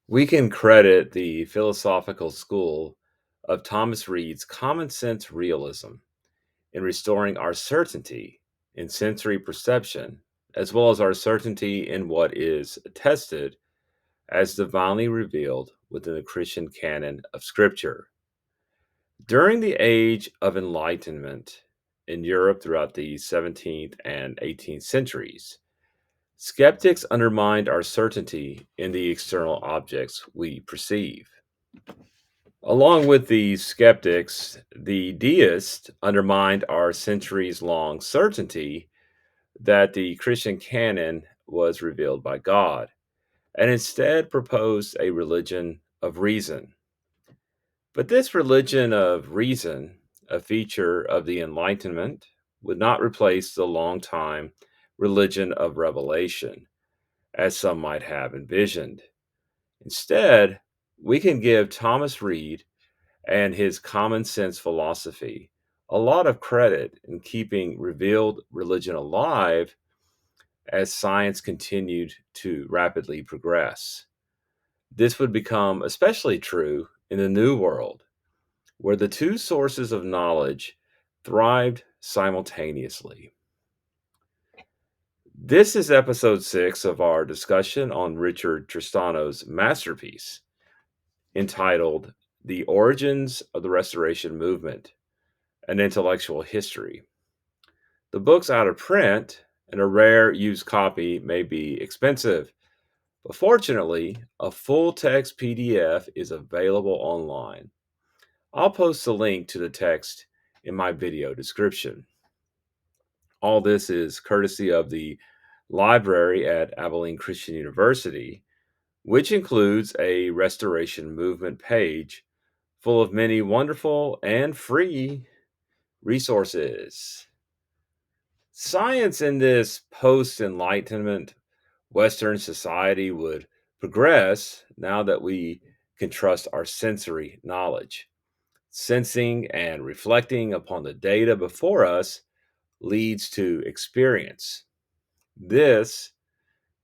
We can credit the philosophical school of Thomas Reid's common sense realism in restoring our certainty in sensory perception, as well as our certainty in what is attested as divinely revealed within the Christian canon of Scripture. During the Age of Enlightenment in Europe throughout the 17th and 18th centuries, skeptics undermined our certainty in the external objects we perceive. Along with the skeptics, the deists undermined our centuries long certainty that the Christian canon was revealed by God, and instead proposed a religion of reason. But this religion of reason, a feature of the Enlightenment, would not replace the long time religion of revelation, as some might have envisioned. Instead, we can give Thomas Reid and his common sense philosophy a lot of credit in keeping revealed religion alive as science continued to rapidly progress. This would become especially true in the New World, where the two sources of knowledge thrived simultaneously. This is episode 6 of our discussion on Richard Tristano's masterpiece entitled The Origins of the Restoration Movement: An Intellectual History. The book's out of print, and a rare used copy may be expensive, but fortunately, a full text PDF is available online. I'll post a link to the text in my video description. All this is courtesy of the library at Abilene Christian University, which includes a restoration movement page full of many wonderful and free resources. Science in this post Enlightenment Western society would progress now that we can trust our sensory knowledge. Sensing and reflecting upon the data before us leads to experience. This,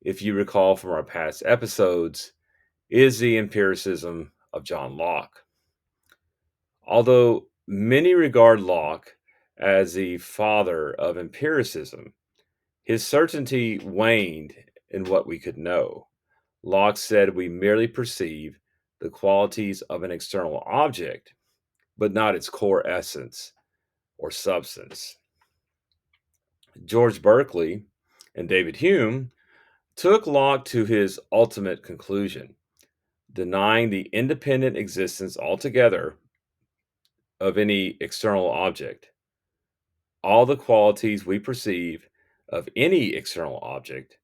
if you recall from our past episodes, is the empiricism of John Locke. Although many regard Locke as the father of empiricism, his certainty waned in what we could know. Locke said we merely perceive the qualities of an external object, but not its core essence or substance. George Berkeley and David Hume took Locke to his ultimate conclusion, denying the independent existence altogether of any external object. All the qualities we perceive of any external object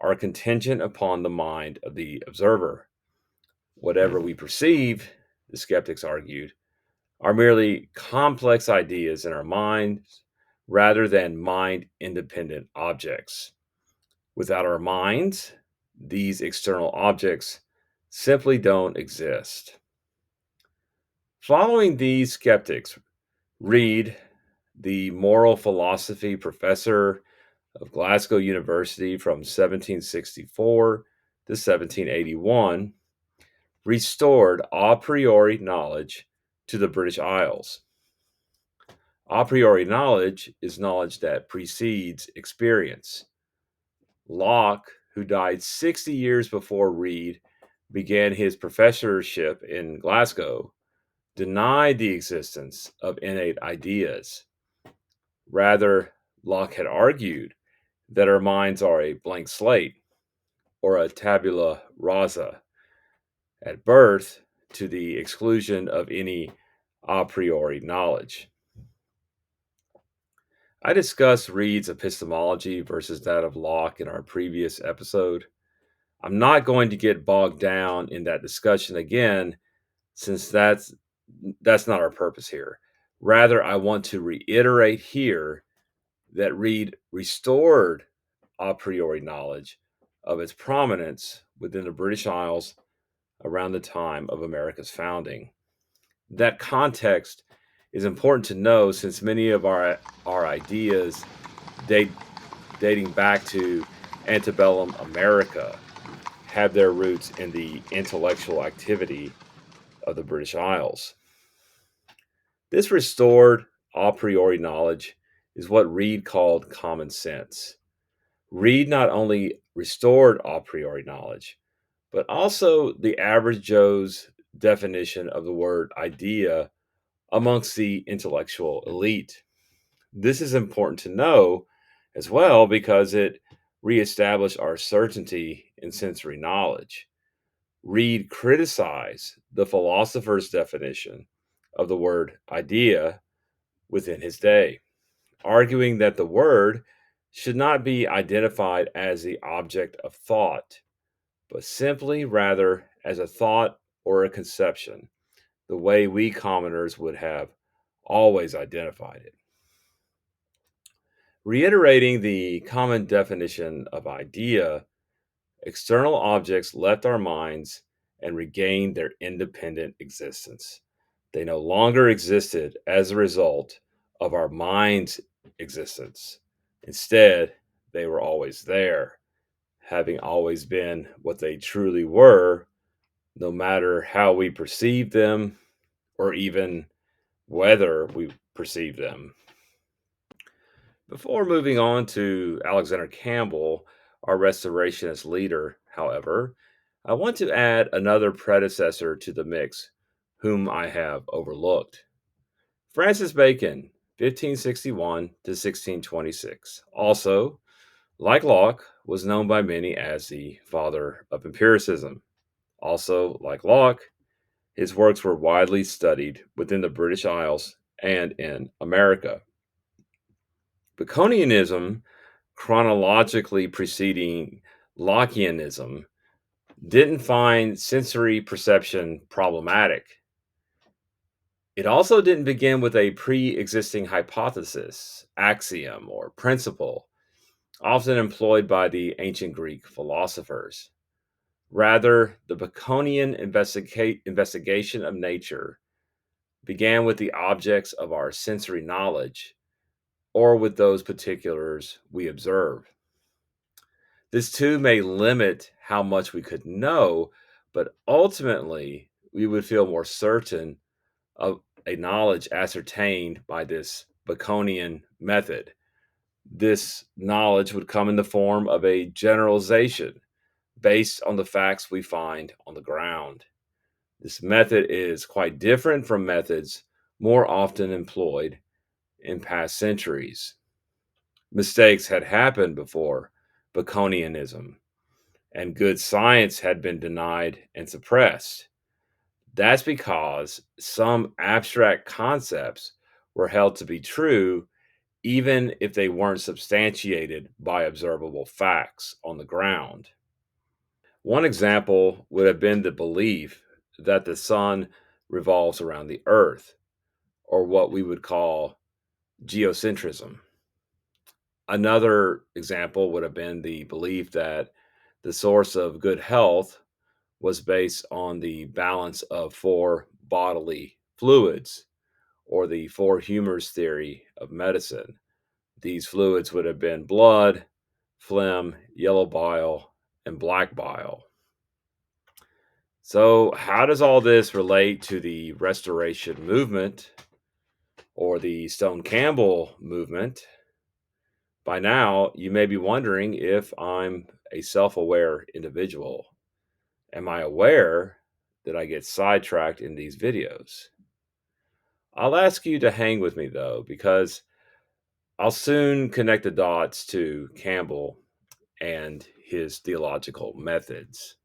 are contingent upon the mind of the observer. Whatever we perceive, the skeptics argued, are merely complex ideas in our minds rather than mind independent objects. Without our minds, these external objects simply don't exist. Following these skeptics, Reid, the moral philosophy professor of Glasgow University from 1764 to 1781, restored a priori knowledge to the British Isles. A priori knowledge is knowledge that precedes experience. Locke, who died 60 years before Reid began his professorship in Glasgow, denied the existence of innate ideas. Rather, Locke had argued that our minds are a blank slate or a tabula rasa at birth to the exclusion of any a priori knowledge. I discussed Reid's epistemology versus that of Locke in our previous episode. I'm not going to get bogged down in that discussion again, since that's not our purpose here. Rather, I want to reiterate here that Reid restored a priori knowledge of its prominence within the British Isles around the time of America's founding. That context is important to know since many of our ideas dating back to antebellum America have their roots in the intellectual activity of the British Isles. This restored a priori knowledge is what Reid called common sense. Reid not only restored a priori knowledge, but also the average Joe's definition of the word idea amongst the intellectual elite. This is important to know as well because it reestablished our certainty in sensory knowledge. Reid criticized the philosopher's definition of the word idea within his day, arguing that the word should not be identified as the object of thought, but simply rather as a thought or a conception, the way we commoners would have always identified it. Reiterating the common definition of idea, external objects left our minds and regained their independent existence. They no longer existed as a result of our mind's existence. Instead, they were always there, having always been what they truly were, no matter how we perceived them or even whether we perceived them. Before moving on to Alexander Campbell, our restorationist leader, however, I want to add another predecessor to the mix whom I have overlooked. Francis Bacon, 1561 to 1626. Also, like Locke, was known by many as the father of empiricism. Also, like Locke, his works were widely studied within the British Isles and in America. Baconianism, chronologically preceding Lockeanism, didn't find sensory perception problematic. It also didn't begin with a pre existing hypothesis, axiom, or principle, often employed by the ancient Greek philosophers. Rather, the Baconian investigation of nature began with the objects of our sensory knowledge or with those particulars we observe. This too may limit how much we could know, but ultimately we would feel more certain of a knowledge ascertained by this Baconian method. This knowledge would come in the form of a generalization based on the facts we find on the ground. This method is quite different from methods more often employed in past centuries. Mistakes had happened before Baconianism, and good science had been denied and suppressed. That's because some abstract concepts were held to be true, even if they weren't substantiated by observable facts on the ground. One example would have been the belief that the sun revolves around the earth, or what we would call geocentrism. Another example would have been the belief that the source of good health was based on the balance of four bodily fluids, or the four humors theory of medicine. These fluids would have been blood, phlegm, yellow bile, and black bile. So, how does all this relate to the Restoration movement or the Stone-Campbell movement? By now, you may be wondering if I'm a self aware individual. Am I aware that I get sidetracked in these videos? I'll ask you to hang with me though, because I'll soon connect the dots to Campbell and his theological methods.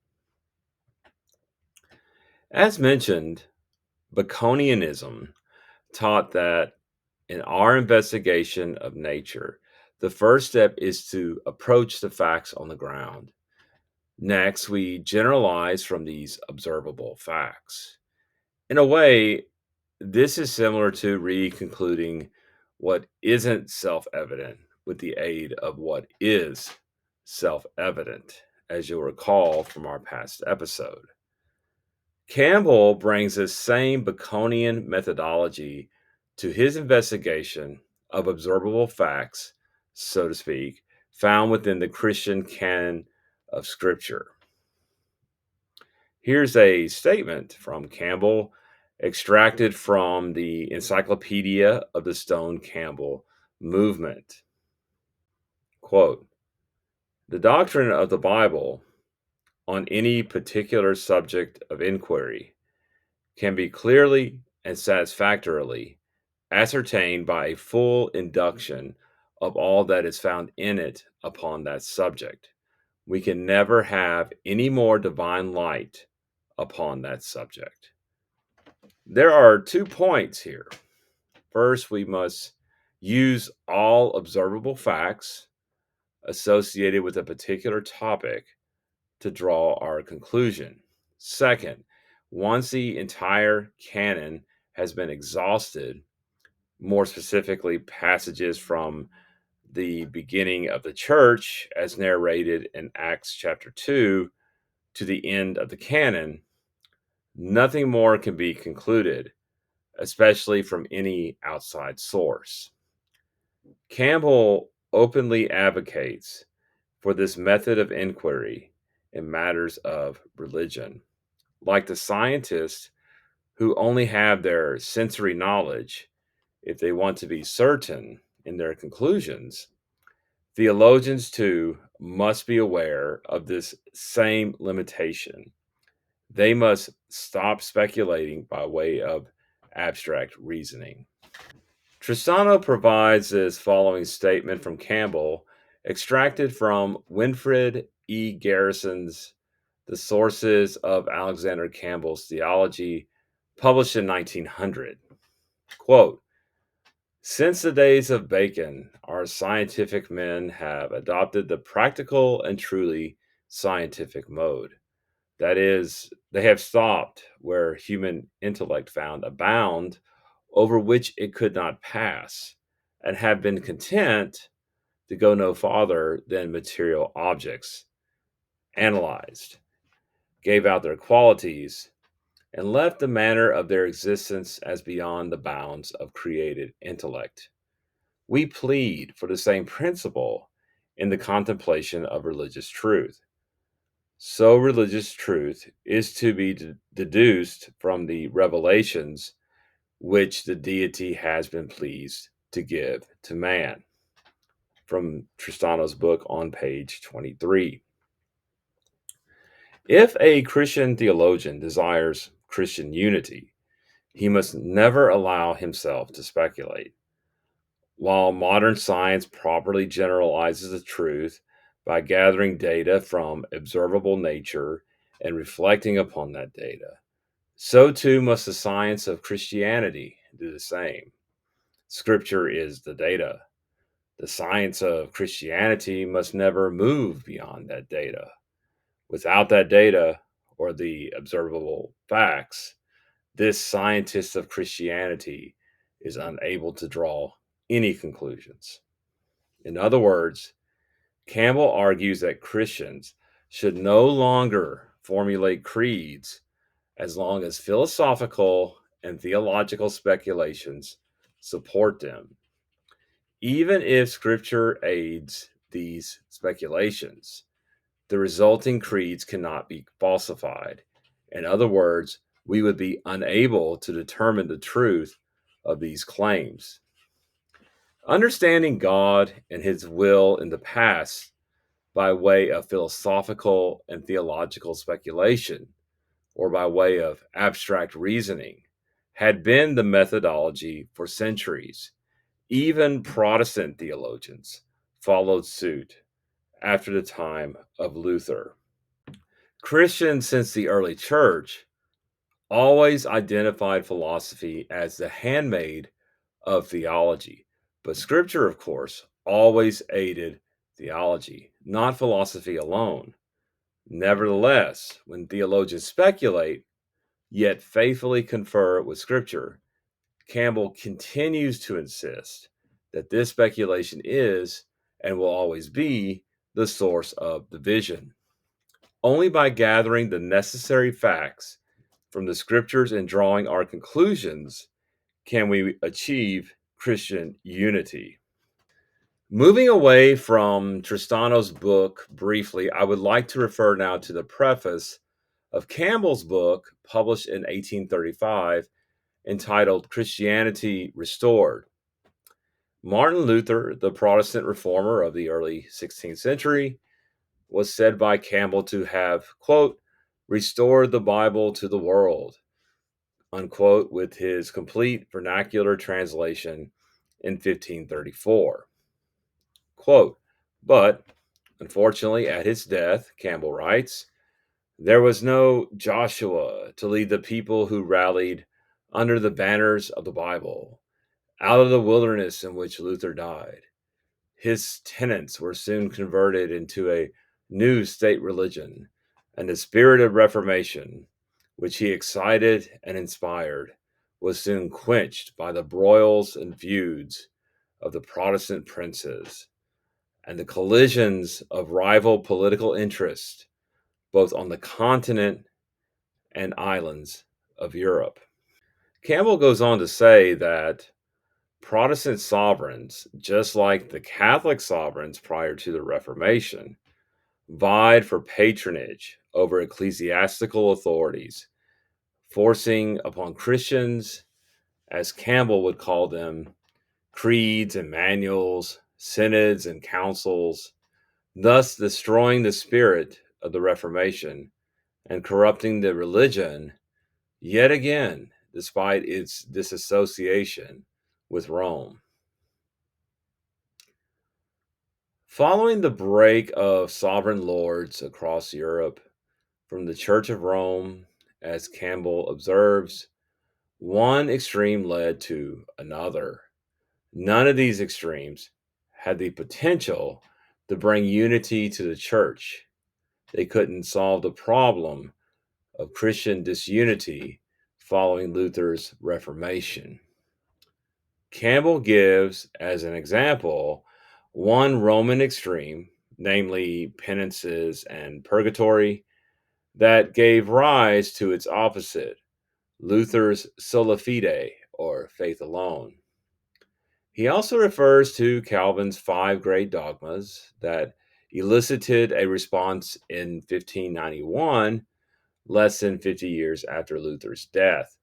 As mentioned, Baconianism taught that in our investigation of nature, the first step is to approach the facts on the ground. Next, we generalize from these observable facts. In a way, this is similar to reconcluding what isn't self evident with the aid of what is self evident, as you'll recall from our past episode. Campbell brings this same Baconian methodology to his investigation of observable facts, so to speak, found within the Christian canon of Scripture. Here's a statement from Campbell, extracted from the Encyclopedia of the Stone-Campbell movement. Quote, "The doctrine of the Bible on any particular subject of inquiry can be clearly and satisfactorily ascertained by a full induction of all that is found in it upon that subject. We can never have any more divine light upon that subject." There are 2 points here. First, we must use all observable facts associated with a particular topic to draw our conclusion. Second, once the entire canon has been exhausted, more specifically passages from the beginning of the church as narrated in Acts chapter 2 to the end of the canon, nothing more can be concluded, especially from any outside source. Campbell openly advocates for this method of inquiry in matters of religion. Like the scientists who only have their sensory knowledge if they want to be certain in their conclusions, theologians too must be aware of this same limitation. They must stop speculating by way of abstract reasoning. Tristano provides this following statement from Campbell, extracted from Winfred E. Garrison's The Sources of Alexander Campbell's Theology, published in 1900. Quote, "Since the days of Bacon, our scientific men have adopted the practical and truly scientific mode. That is, they have stopped where human intellect found a bound over which it could not pass, and have been content to go no farther than material objects, analyzed, gave out their qualities, and left the manner of their existence as beyond the bounds of created intellect. We plead for the same principle in the contemplation of religious truth. So, religious truth is to be deduced from the revelations which the deity has been pleased to give to man." From Tristano's book on page 23. If a Christian theologian desires Christian unity, he must never allow himself to speculate. While modern science properly generalizes the truth by gathering data from observable nature and reflecting upon that data, so too must the science of Christianity do the same. Scripture is the data. The science of Christianity must never move beyond that data. Without that data or the observable facts, this scientist of Christianity is unable to draw any conclusions. In other words, Campbell argues that Christians should no longer formulate creeds as long as philosophical and theological speculations support them, even if Scripture aids these speculations. The resulting creeds cannot be falsified. In other words, we would be unable to determine the truth of these claims. Understanding God and His will in the past by way of philosophical and theological speculation, or by way of abstract reasoning, had been the methodology for centuries. Even Protestant theologians followed suit after the time of Luther. Christians since the early church always identified philosophy as the handmaid of theology, but Scripture, of course, always aided theology, not philosophy alone. Nevertheless, when theologians speculate, yet faithfully confer with Scripture, Campbell continues to insist that this speculation is and will always be the source of division. Only by gathering the necessary facts from the Scriptures and drawing our conclusions can we achieve Christian unity. Moving away from Tristano's book briefly, I would like to refer now to the preface of Campbell's book, published in 1835, entitled Christianity Restored. Martin Luther, the Protestant reformer of the early 16th century, was said by Campbell to have, quote, restored the Bible to the world, unquote, with his complete vernacular translation in 1534. Quote, but, unfortunately, at his death, Campbell writes, there was no Joshua to lead the people who rallied under the banners of the Bible out of the wilderness in which Luther died. His tenets were soon converted into a new state religion, and the spirit of Reformation, which he excited and inspired, was soon quenched by the broils and feuds of the Protestant princes and the collisions of rival political interests, both on the continent and islands of Europe. Campbell goes on to say that Protestant sovereigns, just like the Catholic sovereigns prior to the Reformation, vied for patronage over ecclesiastical authorities, forcing upon Christians, as Campbell would call them, creeds and manuals, synods and councils, thus destroying the spirit of the Reformation and corrupting the religion yet again, despite its disassociation with Rome. Following the break of sovereign lords across Europe from the Church of Rome, as Campbell observes, one extreme led to another. None of these extremes had the potential to bring unity to the church. They couldn't solve the problem of Christian disunity following Luther's Reformation. Campbell gives, as an example, one Roman extreme, namely penances and purgatory, that gave rise to its opposite, Luther's sola fide, or faith alone. He also refers to Calvin's five great dogmas that elicited a response in 1591, less than 50 years after Luther's death,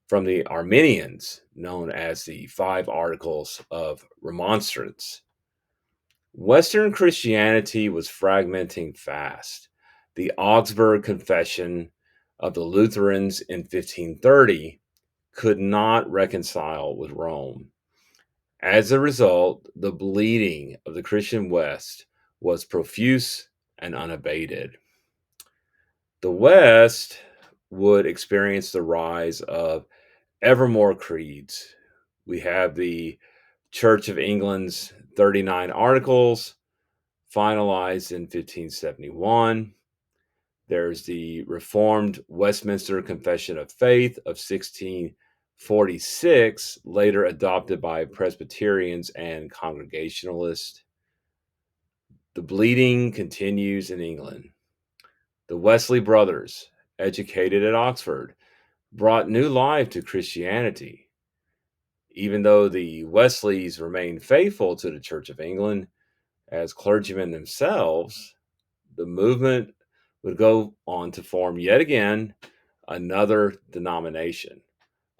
from the Arminians, known as the Five Articles of Remonstrance. Western Christianity was fragmenting fast. The Augsburg Confession of the Lutherans in 1530 could not reconcile with Rome. As a result, the bleeding of the Christian West was profuse and unabated. The West would experience the rise of ever more creeds. We have the Church of England's 39 Articles, finalized in 1571. There's the Reformed Westminster Confession of Faith of 1646, later adopted by Presbyterians and Congregationalists. The bleeding continues in England. The Wesley brothers, educated at Oxford, brought new life to Christianity. Even though the Wesleys remained faithful to the Church of England as clergymen themselves, the movement would go on to form yet again another denomination,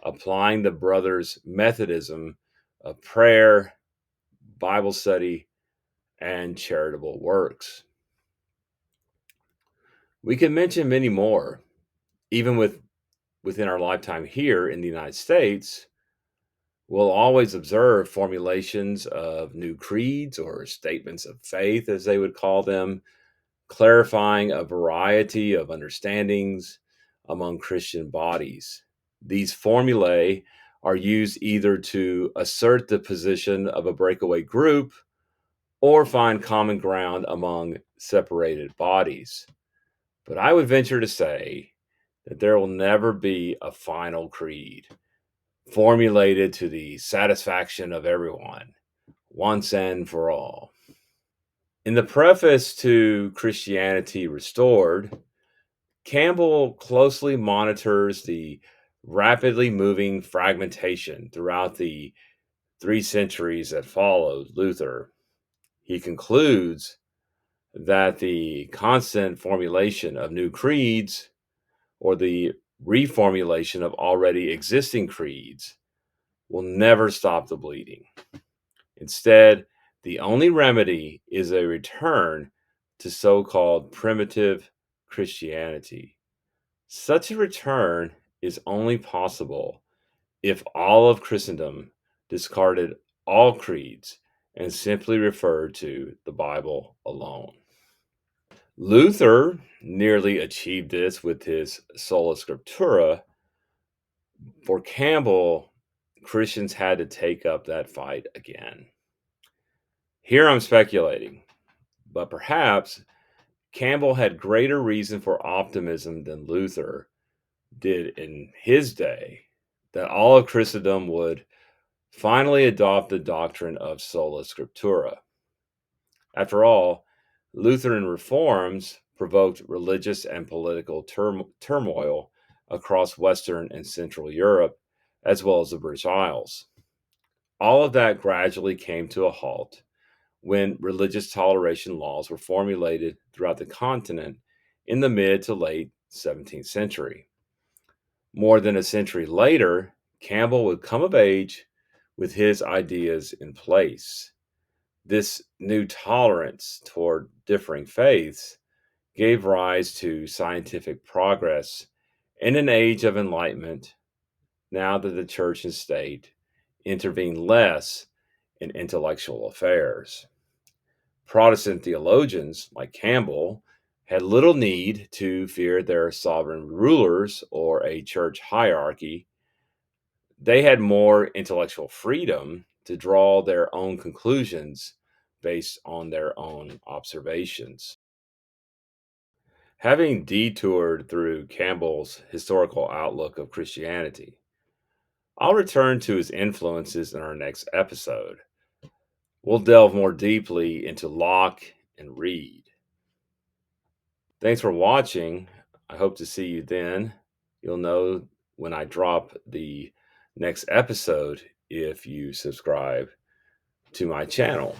applying the brothers' Methodism of prayer, Bible study, and charitable works. We can mention many more, even within our lifetime here in the United States. We'll always observe formulations of new creeds or statements of faith, as they would call them, clarifying a variety of understandings among Christian bodies. These formulae are used either to assert the position of a breakaway group or find common ground among separated bodies. But I would venture to say that there will never be a final creed formulated to the satisfaction of everyone, once and for all. In the preface to Christianity Restored, Campbell closely monitors the rapidly moving fragmentation throughout the 3 centuries that followed Luther. He concludes that the constant formulation of new creeds or the reformulation of already existing creeds will never stop the bleeding. Instead, the only remedy is a return to so-called primitive Christianity. Such a return is only possible if all of Christendom discarded all creeds and simply referred to the Bible alone. Luther nearly achieved this with his sola scriptura. For Campbell, Christians had to take up that fight again. Here I'm speculating, but perhaps Campbell had greater reason for optimism than Luther did in his day, that all of Christendom would finally adopt the doctrine of sola scriptura. After all, Lutheran reforms provoked religious and political turmoil across Western and Central Europe, as well as the British Isles. All of that gradually came to a halt when religious toleration laws were formulated throughout the continent in the mid to late 17th century. More than a century later, Campbell would come of age with his ideas in place. This new tolerance toward differing faiths gave rise to scientific progress in an age of enlightenment, now that the church and state intervene less in intellectual affairs. Protestant theologians like Campbell had little need to fear their sovereign rulers or a church hierarchy. They had more intellectual freedom to draw their own conclusions based on their own observations. Having detoured through Campbell's historical outlook of Christianity, I'll return to his influences in our next episode. We'll delve more deeply into Locke and Reid. Thanks for watching. I hope to see you then. You'll know when I drop the next episode if you subscribe to my channel.